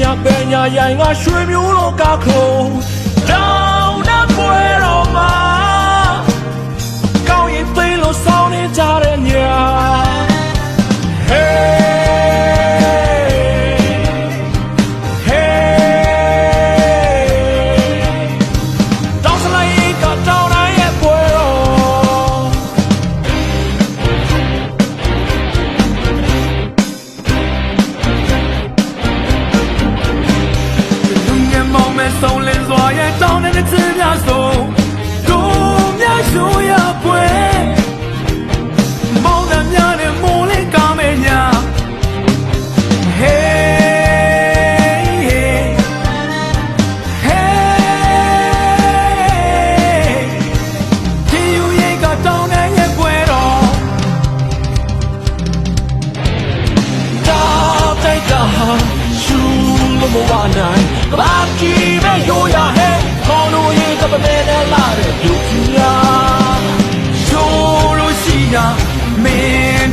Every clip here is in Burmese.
ညာပညာရိုင်ကရွှေမျိုးလုံးကခုံတောင်းတပွဲတော်မှာကောင်းရင်သိလို့ဆောင်းနေကြတဲ့ညာ 送人所也找那个字面送，都面手也贵，毛的面的木里刚没娘，嘿嘿，只有一个找那也贵喽，大在大，输了没完难。把几杯酒呀嘿，好容易怎么没得拉的有情呀？收入西呀，面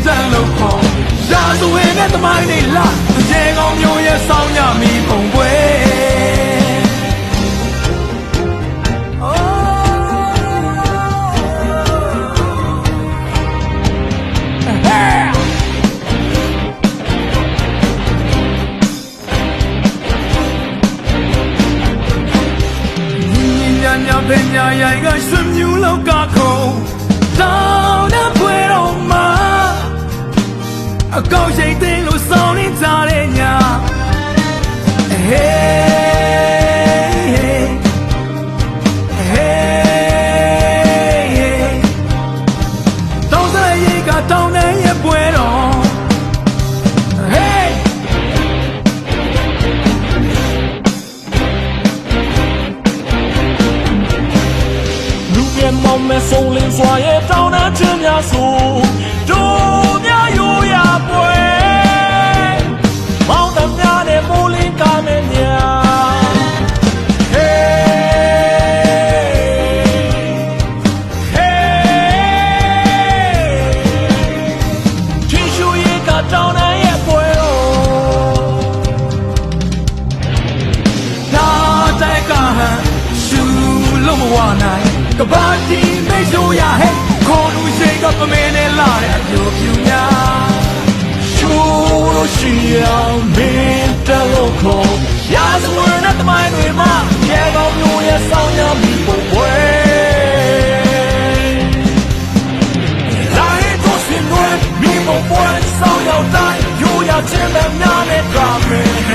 站路口，啥子为那他妈的拉，这个牛也少呀米风贵。ပညာရိုင်ကရွှေမျိုးလောက်ကခုံတောင်းတပွဲတော်မှာအကောက်ရှိန်သိလို့စောင်းနေကြတဲ့ညာဟေးဟေးတောင်းတဲ့ရေကတောင်းတဲ့ရဲ့ပွဲတော်毛没送灵刷也找那真呀数，都呀有呀不哎，毛的面的木林干没娘，嘿嘿，听说一个找那也不哦，他在干树路不往来。ကဘာတီမေရှူရဟဲခေါ်လို့ရှိကပမင်းနဲ့လာတဲ့အပြိုပြူများ输了需要明的路口，也是我那的买对吗？也高有也少呀米不会，来做巡逻米不会少要带，有呀见面那的干没嘿。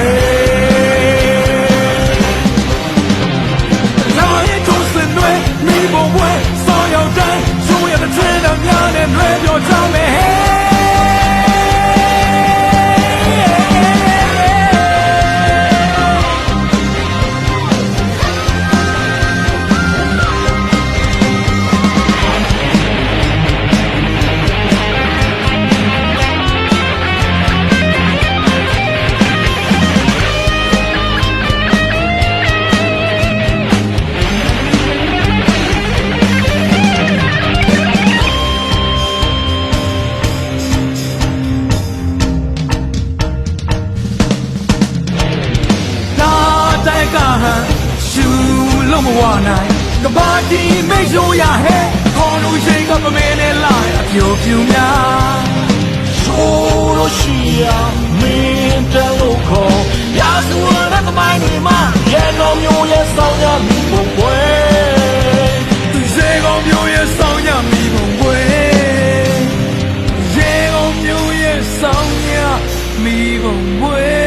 不会，所有人主要的知道面的对表彰美。လုံးမဝနိုင်ကဘာတီမေရှူရဟဲခေါ်လို့ရှိကပမင်းနဲ့လာအပြိုပြူများ说了需要明的路口，也是我那个买对吗？也高有也少呀米不会，对这个牛也少呀米不会，这个牛也少呀米不会。